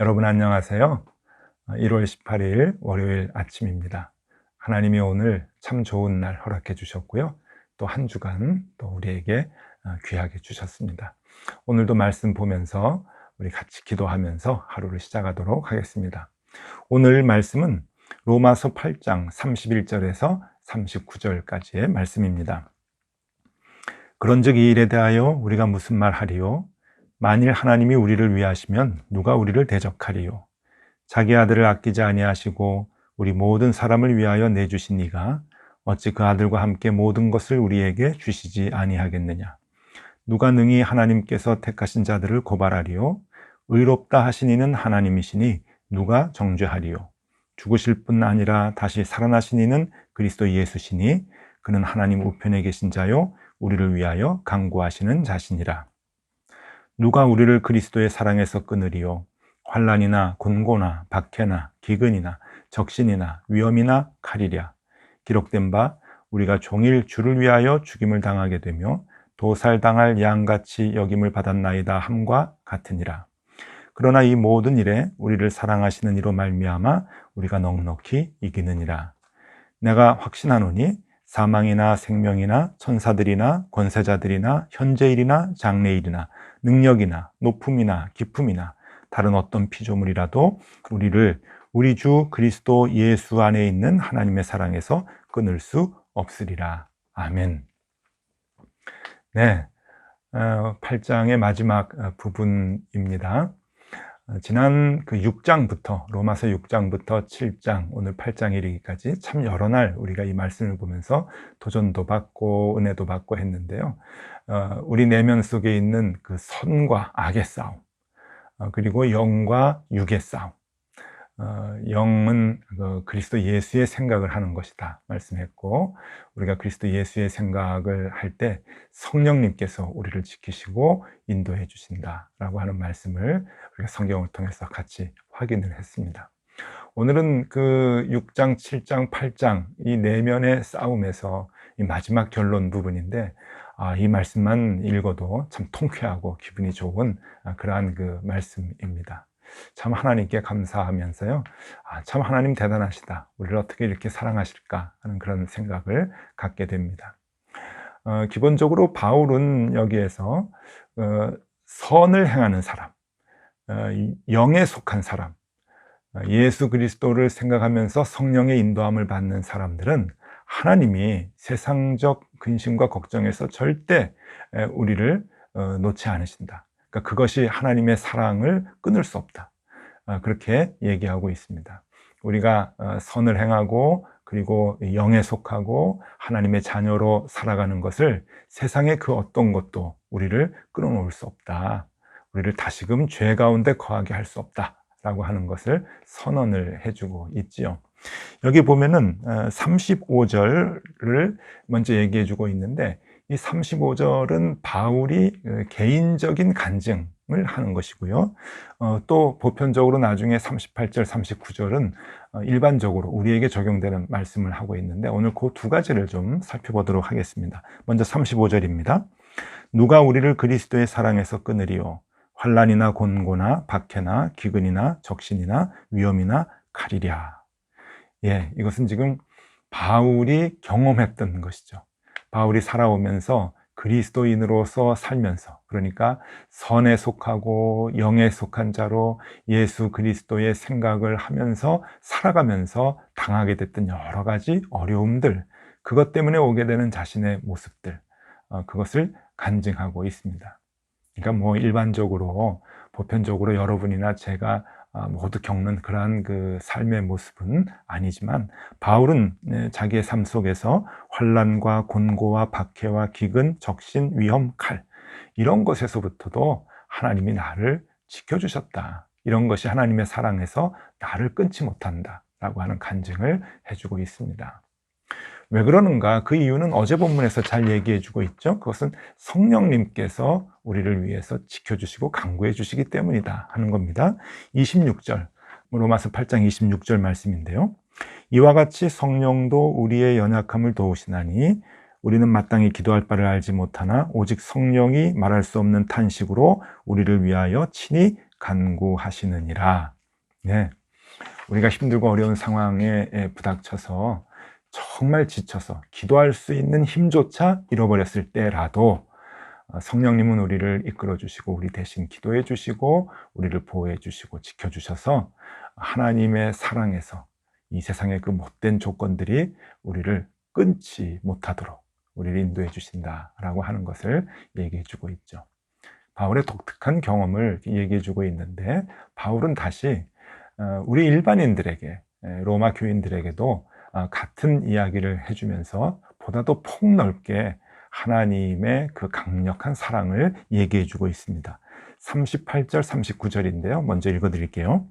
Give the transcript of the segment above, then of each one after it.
여러분 안녕하세요. 1월 18일 월요일 아침입니다. 하나님이 오늘 참 좋은 날 허락해 주셨고요. 또 한 주간 또 우리에게 귀하게 주셨습니다. 오늘도 말씀 보면서 우리 같이 기도하면서 하루를 시작하도록 하겠습니다. 오늘 말씀은 로마서 8장 31절에서 39절까지의 말씀입니다. 그런즉 이 일에 대하여 우리가 무슨 말하리요? 만일 하나님이 우리를 위하시면 누가 우리를 대적하리요? 자기 아들을 아끼지 아니하시고 우리 모든 사람을 위하여 내주신 이가 어찌 그 아들과 함께 모든 것을 우리에게 주시지 아니하겠느냐? 누가 능히 하나님께서 택하신 자들을 고발하리요? 의롭다 하신 이는 하나님이시니 누가 정죄하리요? 죽으실 뿐 아니라 다시 살아나신 이는 그리스도 예수시니 그는 하나님 우편에 계신 자요 우리를 위하여 간구하시는 자시니라. 누가 우리를 그리스도의 사랑에서 끊으리요? 환난이나 곤고나 박해나 기근이나 적신이나 위험이나 칼이랴. 기록된 바 우리가 종일 주를 위하여 죽임을 당하게 되며 도살당할 양같이 여김을 받았나이다 함과 같으니라. 그러나 이 모든 일에 우리를 사랑하시는 이로 말미암아 우리가 넉넉히 이기느니라. 내가 확신하노니 사망이나 생명이나 천사들이나 권세자들이나 현재일이나 장래일이나 능력이나 높음이나 깊음이나 다른 어떤 피조물이라도 우리를 우리 주 그리스도 예수 안에 있는 하나님의 사랑에서 끊을 수 없으리라. 아멘. 네, 8장의 마지막 부분입니다. 지난 그 6장부터 로마서 6장부터 7장 오늘 8장 이르기까지 참 여러 날 우리가 이 말씀을 보면서 도전도 받고 은혜도 받고 했는데요. 우리 내면 속에 있는 그 선과 악의 싸움, 그리고 영과 육의 싸움. 영은 그리스도 예수의 생각을 하는 것이다 말씀했고, 우리가 그리스도 예수의 생각을 할 때 성령님께서 우리를 지키시고 인도해 주신다라고 하는 말씀을 우리가 성경을 통해서 같이 확인을 했습니다. 오늘은 그 6장, 7장, 8장 이 내면의 싸움에서 이 마지막 결론 부분인데, 이 말씀만 읽어도 참 통쾌하고 기분이 좋은 그러한 그 말씀입니다. 참 하나님께 감사하면서요, 참 하나님 대단하시다, 우리를 어떻게 이렇게 사랑하실까 하는 그런 생각을 갖게 됩니다. 기본적으로 바울은 여기에서 선을 행하는 사람, 영에 속한 사람, 예수 그리스도를 생각하면서 성령의 인도함을 받는 사람들은 하나님이 세상적 근심과 걱정에서 절대 우리를 놓지 않으신다. 그러니까 그것이 하나님의 사랑을 끊을 수 없다. 그렇게 얘기하고 있습니다. 우리가 선을 행하고 그리고 영에 속하고 하나님의 자녀로 살아가는 것을 세상의 그 어떤 것도 우리를 끊어놓을 수 없다. 우리를 다시금 죄 가운데 거하게 할 수 없다 라고 하는 것을 선언을 해주고 있지요. 여기 보면은 35절을 먼저 얘기해 주고 있는데, 이 35절은 바울이 개인적인 간증을 하는 것이고요. 또 보편적으로 나중에 38절, 39절은 일반적으로 우리에게 적용되는 말씀을 하고 있는데, 오늘 그 두 가지를 좀 살펴보도록 하겠습니다. 먼저 35절입니다. 누가 우리를 그리스도의 사랑에서 끊으리요? 환난이나 곤고나 박해나 기근이나 적신이나 위험이나 칼이랴. 예, 이것은 지금 바울이 경험했던 것이죠. 바울이 살아오면서 그리스도인으로서 살면서, 그러니까 선에 속하고 영에 속한 자로 예수 그리스도의 생각을 하면서 살아가면서 당하게 됐던 여러 가지 어려움들, 그것 때문에 오게 되는 자신의 모습들, 그것을 간증하고 있습니다. 그러니까 뭐 일반적으로 보편적으로 여러분이나 제가 모두 겪는 그러한 그 삶의 모습은 아니지만, 바울은 자기의 삶 속에서 환난과 곤고와 박해와 기근, 적신, 위험, 칼, 이런 것에서부터도 하나님이 나를 지켜주셨다, 이런 것이 하나님의 사랑에서 나를 끊지 못한다 라고 하는 간증을 해주고 있습니다. 왜 그러는가? 그 이유는 어제 본문에서 잘 얘기해 주고 있죠. 그것은 성령님께서 우리를 위해서 지켜주시고 강구해 주시기 때문이다 하는 겁니다. 26절, 로마서 8장 26절 말씀인데요. 이와 같이 성령도 우리의 연약함을 도우시나니 우리는 마땅히 기도할 바를 알지 못하나 오직 성령이 말할 수 없는 탄식으로 우리를 위하여 친히 간구하시느니라. 네. 우리가 힘들고 어려운 상황에 부닥쳐서 정말 지쳐서 기도할 수 있는 힘조차 잃어버렸을 때라도 성령님은 우리를 이끌어 주시고 우리 대신 기도해 주시고 우리를 보호해 주시고 지켜 주셔서 하나님의 사랑에서 이 세상의 그 못된 조건들이 우리를 끊지 못하도록 우리를 인도해 주신다라고 하는 것을 얘기해 주고 있죠. 바울의 독특한 경험을 얘기해 주고 있는데, 바울은 다시 우리 일반인들에게, 로마 교인들에게도 같은 이야기를 해주면서 보다도 폭넓게 하나님의 그 강력한 사랑을 얘기해 주고 있습니다. 38절 39절인데요 먼저 읽어 드릴게요.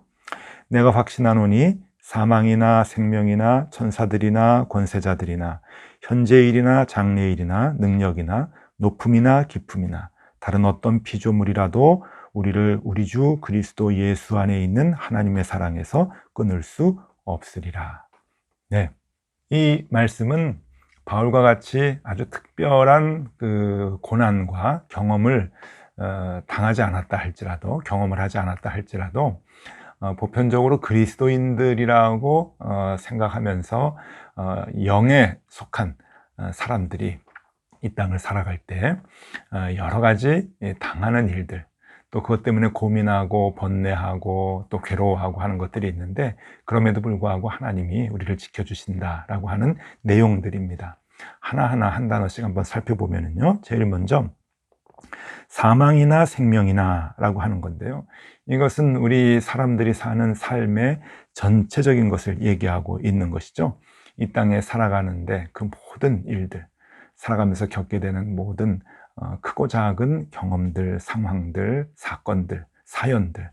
내가 확신하노니 사망이나 생명이나 천사들이나 권세자들이나 현재일이나 장래일이나 능력이나 높음이나 깊음이나 다른 어떤 피조물이라도 우리를 우리 주 그리스도 예수 안에 있는 하나님의 사랑에서 끊을 수 없으리라. 네, 이 말씀은 바울과 같이 아주 특별한 그 고난과 경험을 당하지 않았다 할지라도, 경험을 하지 않았다 할지라도 보편적으로 그리스도인들이라고 생각하면서 영에 속한 사람들이 이 땅을 살아갈 때 여러 가지 당하는 일들, 또 그것 때문에 고민하고 번뇌하고 또 괴로워하고 하는 것들이 있는데, 그럼에도 불구하고 하나님이 우리를 지켜주신다라고 하는 내용들입니다. 하나하나 한 단어씩 한번 살펴보면요, 제일 먼저 사망이나 생명이나 라고 하는 건데요, 이것은 우리 사람들이 사는 삶의 전체적인 것을 얘기하고 있는 것이죠. 이 땅에 살아가는데 그 모든 일들, 살아가면서 겪게 되는 모든 크고 작은 경험들, 상황들, 사건들, 사연들,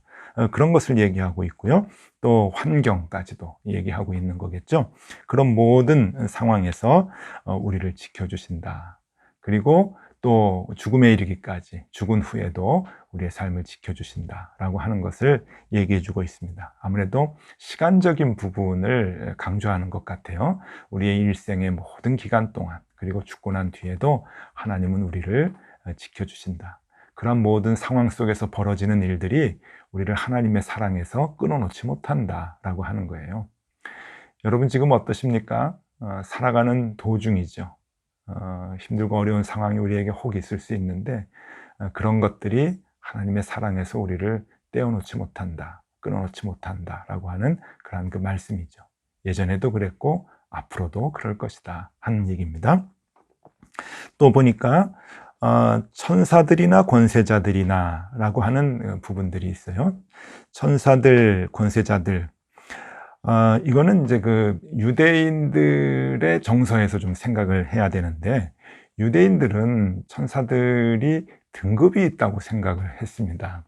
그런 것을 얘기하고 있고요. 또 환경까지도 얘기하고 있는 거겠죠. 그런 모든 상황에서 우리를 지켜주신다. 그리고 또 죽음에 이르기까지, 죽은 후에도 우리의 삶을 지켜주신다라고 하는 것을 얘기해 주고 있습니다. 아무래도 시간적인 부분을 강조하는 것 같아요. 우리의 일생의 모든 기간 동안, 그리고 죽고 난 뒤에도 하나님은 우리를 지켜주신다. 그런 모든 상황 속에서 벌어지는 일들이 우리를 하나님의 사랑에서 끊어놓지 못한다라고 하는 거예요. 여러분 지금 어떠십니까? 살아가는 도중이죠. 힘들고 어려운 상황이 우리에게 혹 있을 수 있는데, 그런 것들이 하나님의 사랑에서 우리를 떼어놓지 못한다, 끊어놓지 못한다라고 하는 그런 그 말씀이죠. 예전에도 그랬고 앞으로도 그럴 것이다 하는 얘기입니다. 또 보니까 천사들이나 권세자들이나 라고 하는 부분들이 있어요. 천사들, 권세자들, 이거는 이제 그 유대인들의 정서에서 좀 생각을 해야 되는데, 유대인들은 천사들이 등급이 있다고 생각을 했습니다.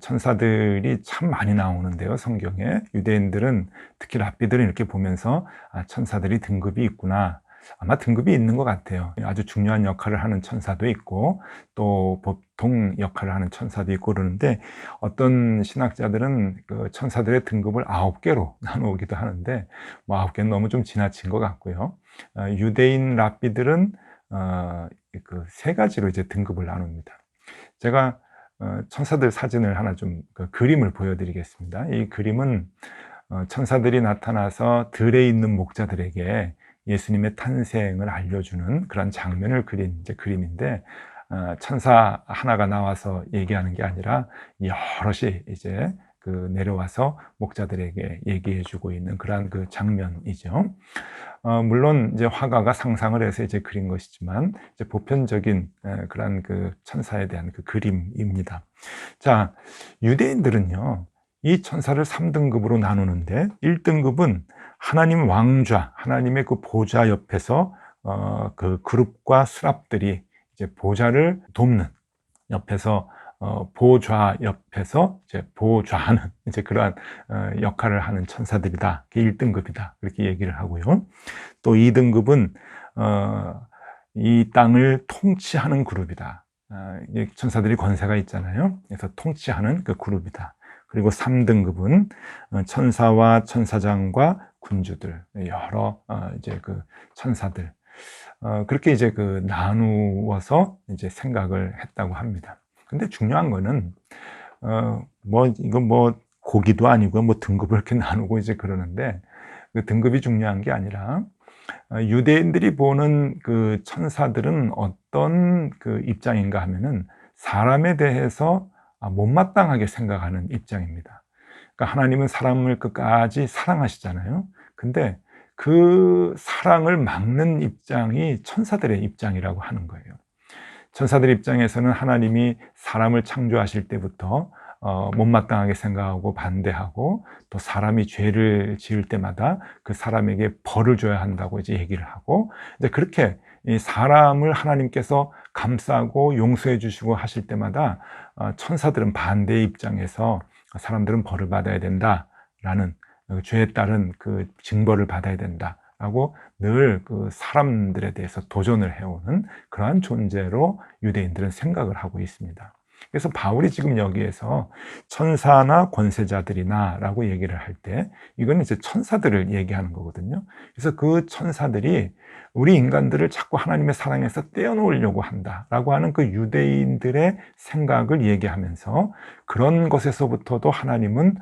천사들이 참 많이 나오는데요, 성경에. 유대인들은, 특히 랍비들은 이렇게 보면서 천사들이 등급이 있구나, 아마 등급이 있는 것 같아요. 아주 중요한 역할을 하는 천사도 있고 또 보통 역할을 하는 천사도 있고 그러는데, 어떤 신학자들은 그 천사들의 등급을 9개로 나누기도 하는데, 뭐 9개는 너무 좀 지나친 것 같고요. 유대인 랍비들은 그 3가지로 이제 등급을 나눕니다. 제가 천사들 사진을 하나 좀 그림을 보여드리겠습니다. 이 그림은 천사들이 나타나서 들에 있는 목자들에게 예수님의 탄생을 알려주는 그런 장면을 그린 이제 그림인데, 천사 하나가 나와서 얘기하는 게 아니라 여럿이 이제 그 내려와서 목자들에게 얘기해주고 있는 그런 그 장면이죠. 물론 이제 화가가 상상을 해서 이제 그린 것이지만, 이제 보편적인 그런 그 천사에 대한 그 그림입니다. 자, 유대인들은요, 이 천사를 3등급으로 나누는데, 1등급은 하나님 왕좌, 하나님의 그 보좌 옆에서 그 그룹과 수랍들이 이제 보좌를 돕는, 옆에서 보좌 옆에서 이제 보좌하는 이제 그러한 역할을 하는 천사들이다. 그게 1등급이다. 그렇게 얘기를 하고요. 또 2등급은 이 땅을 통치하는 그룹이다. 천사들이 권세가 있잖아요. 그래서 통치하는 그 그룹이다. 그리고 3등급은 천사와 천사장과 군주들, 여러 이제 그 천사들, 그렇게 이제 그 나누어서 이제 생각을 했다고 합니다. 근데 중요한 거는 이건 고기도 아니고 등급을 이렇게 나누고 이제 그러는데, 그 등급이 중요한 게 아니라, 유대인들이 보는 그 천사들은 어떤 그 입장인가 하면은 사람에 대해서 못마땅하게 생각하는 입장입니다. 그러니까 하나님은 사람을 끝까지 사랑하시잖아요. 근데 그 사랑을 막는 입장이 천사들의 입장이라고 하는 거예요. 천사들 입장에서는 하나님이 사람을 창조하실 때부터 못마땅하게 생각하고 반대하고, 또 사람이 죄를 지을 때마다 그 사람에게 벌을 줘야 한다고 이제 얘기를 하고, 이제 그렇게 이 사람을 하나님께서 감싸고 용서해 주시고 하실 때마다 천사들은 반대의 입장에서 사람들은 벌을 받아야 된다라는, 죄에 따른 그 징벌을 받아야 된다라고 늘 그 사람들에 대해서 도전을 해오는 그러한 존재로 유대인들은 생각을 하고 있습니다. 그래서 바울이 지금 여기에서 천사나 권세자들이나 라고 얘기를 할 때, 이건 이제 천사들을 얘기하는 거거든요. 그래서 그 천사들이 우리 인간들을 자꾸 하나님의 사랑에서 떼어놓으려고 한다라고 하는 그 유대인들의 생각을 얘기하면서, 그런 것에서부터도 하나님은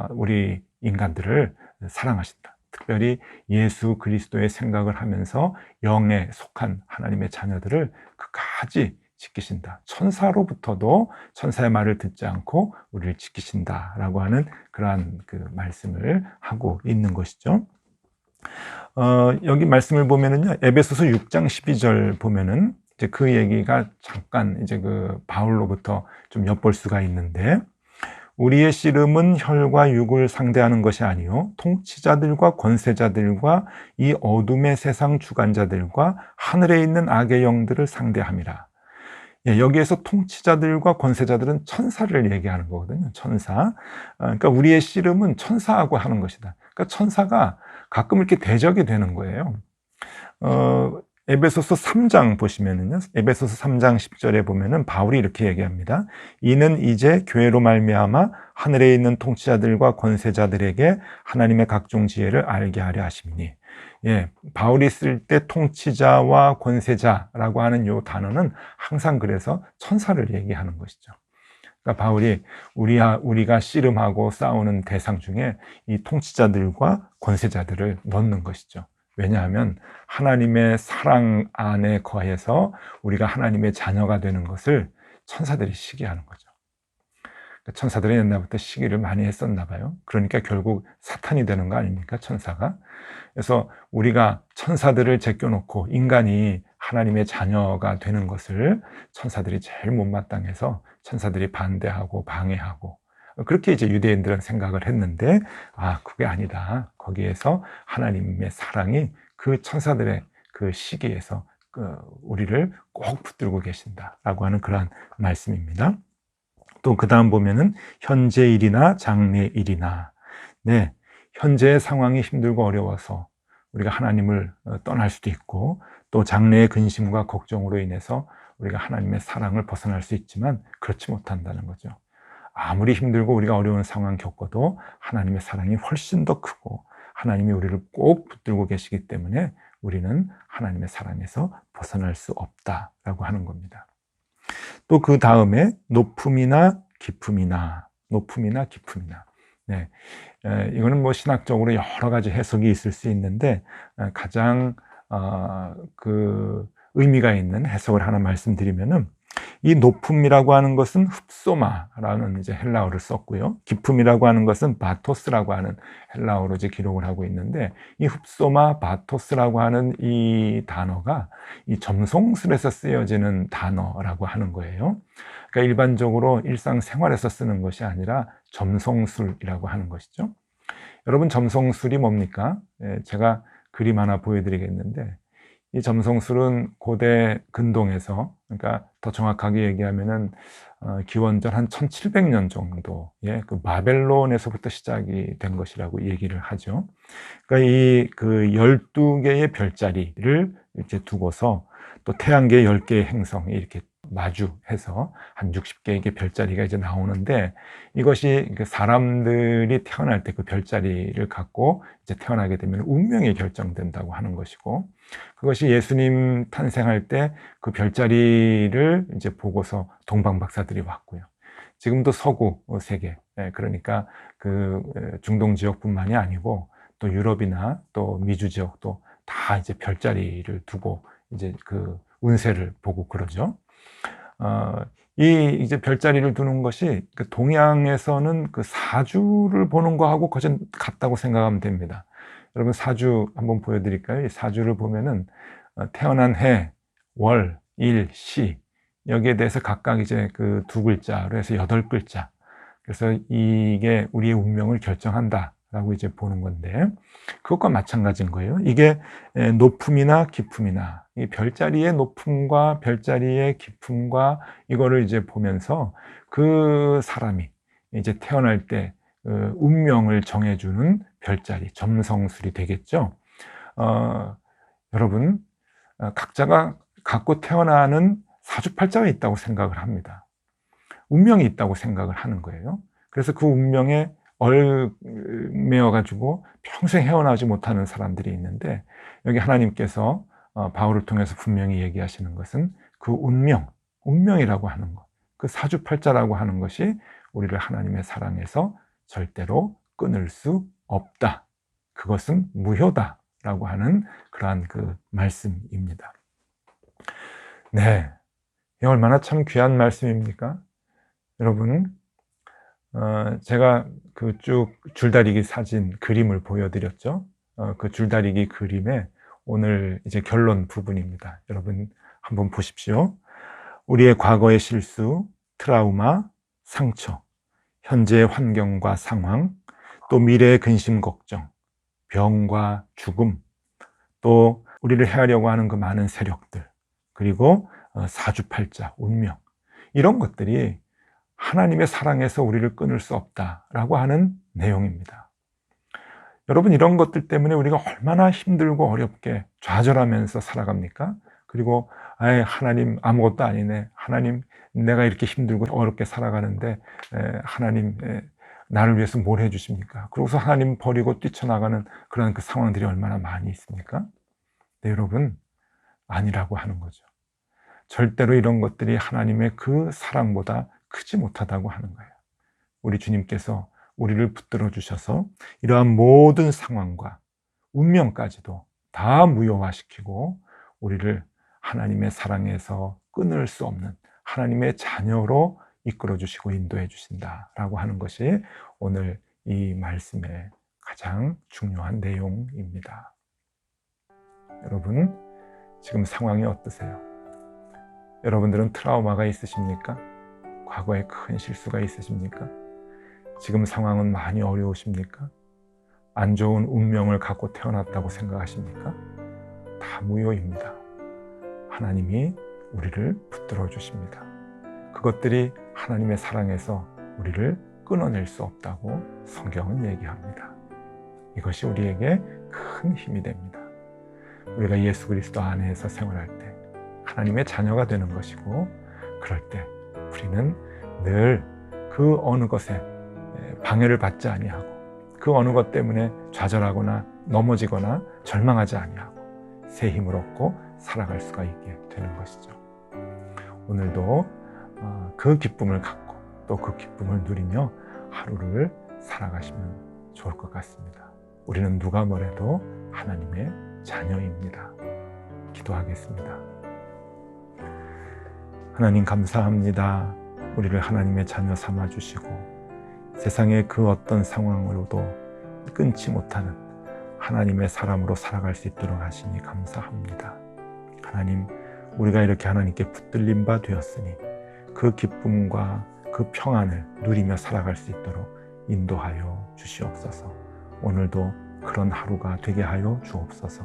우리 인간들을 사랑하신다. 특별히 예수 그리스도의 생각을 하면서 영에 속한 하나님의 자녀들을 끝까지 지키신다. 천사로부터도 천사의 말을 듣지 않고 우리를 지키신다라고 하는 그러한 그 말씀을 하고 있는 것이죠. 여기 말씀을 보면은요, 에베소서 6장 12절 보면은 이제 그 얘기가 잠깐 이제 그 바울로부터 좀 엿볼 수가 있는데, 우리의 씨름은 혈과 육을 상대하는 것이 아니요 통치자들과 권세자들과 이 어둠의 세상 주관자들과 하늘에 있는 악의 영들을 상대함이라. 여기에서 통치자들과 권세자들은 천사를 얘기하는 거거든요. 천사. 그러니까 우리의 씨름은 천사하고 하는 것이다. 그러니까 천사가 가끔 이렇게 대적이 되는 거예요. 에베소서 3장 보시면은요, 에베소서 3장 10절에 보면은 바울이 이렇게 얘기합니다. 이는 이제 교회로 말미암아 하늘에 있는 통치자들과 권세자들에게 하나님의 각종 지혜를 알게 하려 하심이니. 바울이 쓸 때 통치자와 권세자라고 하는 요 단어는 항상 그래서 천사를 얘기하는 것이죠. 그러니까 바울이 우리가 씨름하고 싸우는 대상 중에 이 통치자들과 권세자들을 넣는 것이죠. 왜냐하면 하나님의 사랑 안에 거해서 우리가 하나님의 자녀가 되는 것을 천사들이 시기하는 거죠. 천사들은 옛날부터 시기를 많이 했었나 봐요. 그러니까 결국 사탄이 되는 거 아닙니까, 천사가? 그래서 우리가 천사들을 제껴놓고 인간이 하나님의 자녀가 되는 것을 천사들이 제일 못마땅해서 천사들이 반대하고 방해하고, 그렇게 이제 유대인들은 생각을 했는데, 그게 아니다. 거기에서 하나님의 사랑이 그 천사들의 그 시기에서 우리를 꼭 붙들고 계신다라고 하는 그러한 말씀입니다. 또 그 다음 보면은 현재 일이나 장래 일이나, 현재의 상황이 힘들고 어려워서 우리가 하나님을 떠날 수도 있고, 또 장래의 근심과 걱정으로 인해서 우리가 하나님의 사랑을 벗어날 수 있지만 그렇지 못한다는 거죠. 아무리 힘들고 우리가 어려운 상황 겪어도 하나님의 사랑이 훨씬 더 크고 하나님이 우리를 꼭 붙들고 계시기 때문에 우리는 하나님의 사랑에서 벗어날 수 없다라고 하는 겁니다. 또 그 다음에 높음이나 깊음이나, 높음이나 깊음이나. 이거는 신학적으로 여러 가지 해석이 있을 수 있는데, 가장 그 의미가 있는 해석을 하나 말씀드리면은, 이 높음이라고 하는 것은 흡소마라는 이제 헬라어를 썼고요. 깊음이라고 하는 것은 바토스라고 하는 헬라어로 이제 기록을 하고 있는데, 이 흡소마 바토스라고 하는 이 단어가 이 점성술에서 쓰여지는 단어라고 하는 거예요. 그러니까 일반적으로 일상생활에서 쓰는 것이 아니라 점성술이라고 하는 것이죠. 여러분, 점성술이 뭡니까? 제가 그림 하나 보여드리겠는데, 이 점성술은 고대 근동에서, 그러니까 더 정확하게 얘기하면은 기원전 한 1700년 정도의 그 바벨론에서부터 시작이 된 것이라고 얘기를 하죠. 그러니까 이 그 12개의 별자리를 이제 두고서 또 태양계 10개의 행성이 이렇게 마주해서 한 60개의 별자리가 이제 나오는데, 이것이 사람들이 태어날 때 그 별자리를 갖고 이제 태어나게 되면 운명이 결정된다고 하는 것이고, 그것이 예수님 탄생할 때 그 별자리를 이제 보고서 동방박사들이 왔고요. 지금도 서구 세계, 그러니까 그 중동 지역뿐만이 아니고 또 유럽이나 또 미주 지역도 다 이제 별자리를 두고 이제 그 운세를 보고 그러죠. 이 이제 별자리를 두는 것이 그 동양에서는 그 사주를 보는 거하고 거의 같다고 생각하면 됩니다. 여러분 사주 한번 보여드릴까요? 이 사주를 보면은 태어난 해, 월, 일, 시 여기에 대해서 각각 이제 그 두 글자로 해서 8글자. 그래서 이게 우리의 운명을 결정한다라고 이제 보는 건데 그것과 마찬가지인 거예요. 이게 높음이나 깊음이나 이 별자리의 높음과 별자리의 깊음과 이거를 이제 보면서 그 사람이 이제 태어날 때 운명을 정해주는 별자리, 점성술이 되겠죠. 여러분 각자가 갖고 태어나는 사주팔자가 있다고 생각을 합니다. 운명이 있다고 생각을 하는 거예요. 그래서 그 운명에 얽매여 가지고 평생 헤어나지 못하는 사람들이 있는데 여기 하나님께서 바울을 통해서 분명히 얘기하시는 것은 그 운명이라고 하는 것, 그 사주팔자라고 하는 것이 우리를 하나님의 사랑에서 절대로 끊을 수 없다. 그것은 무효다라고 하는 그러한 그 말씀입니다. 네, 이 얼마나 참 귀한 말씀입니까? 여러분, 제가 그 쭉 줄다리기 사진 그림을 보여드렸죠. 그 줄다리기 그림의 오늘 이제 결론 부분입니다. 여러분 한번 보십시오. 우리의 과거의 실수, 트라우마, 상처, 현재의 환경과 상황, 또 미래의 근심 걱정, 병과 죽음, 또 우리를 해하려고 하는 그 많은 세력들, 그리고 사주팔자, 운명, 이런 것들이 하나님의 사랑에서 우리를 끊을 수 없다라고 하는 내용입니다. 여러분 이런 것들 때문에 우리가 얼마나 힘들고 어렵게 좌절하면서 살아갑니까? 그리고 하나님 아무것도 아니네. 하나님 내가 이렇게 힘들고 어렵게 살아가는데 하나님 나를 위해서 뭘 해주십니까? 그러고서 하나님 버리고 뛰쳐나가는 그런 그 상황들이 얼마나 많이 있습니까? 네, 여러분 아니라고 하는 거죠. 절대로 이런 것들이 하나님의 그 사랑보다 크지 못하다고 하는 거예요. 우리 주님께서 우리를 붙들어 주셔서 이러한 모든 상황과 운명까지도 다 무효화시키고 우리를 하나님의 사랑에서 끊을 수 없는 하나님의 자녀로 이끌어 주시고 인도해 주신다라고 하는 것이 오늘 이 말씀의 가장 중요한 내용입니다. 여러분, 지금 상황이 어떠세요? 여러분들은 트라우마가 있으십니까? 과거에 큰 실수가 있으십니까? 지금 상황은 많이 어려우십니까? 안 좋은 운명을 갖고 태어났다고 생각하십니까? 다 무효입니다. 하나님이 우리를 붙들어 주십니다. 그것들이 하나님의 사랑에서 우리를 끊어낼 수 없다고 성경은 얘기합니다. 이것이 우리에게 큰 힘이 됩니다. 우리가 예수 그리스도 안에서 생활할 때 하나님의 자녀가 되는 것이고, 그럴 때 우리는 늘 그 어느 것에 방해를 받지 아니하고 그 어느 것 때문에 좌절하거나 넘어지거나 절망하지 아니하고 새 힘을 얻고 살아갈 수가 있게 되는 것이죠. 오늘도 그 기쁨을 갖고 또 그 기쁨을 누리며 하루를 살아가시면 좋을 것 같습니다. 우리는 누가 뭐래도 하나님의 자녀입니다. 기도하겠습니다. 하나님 감사합니다. 우리를 하나님의 자녀 삼아 주시고 세상의 그 어떤 상황으로도 끊지 못하는 하나님의 사람으로 살아갈 수 있도록 하시니 감사합니다. 하나님, 우리가 이렇게 하나님께 붙들린 바 되었으니 그 기쁨과 그 평안을 누리며 살아갈 수 있도록 인도하여 주시옵소서. 오늘도 그런 하루가 되게 하여 주옵소서.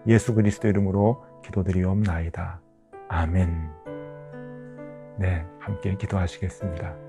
예수 그리스도 이름으로 기도드리옵나이다. 아멘. 네, 함께 기도하시겠습니다.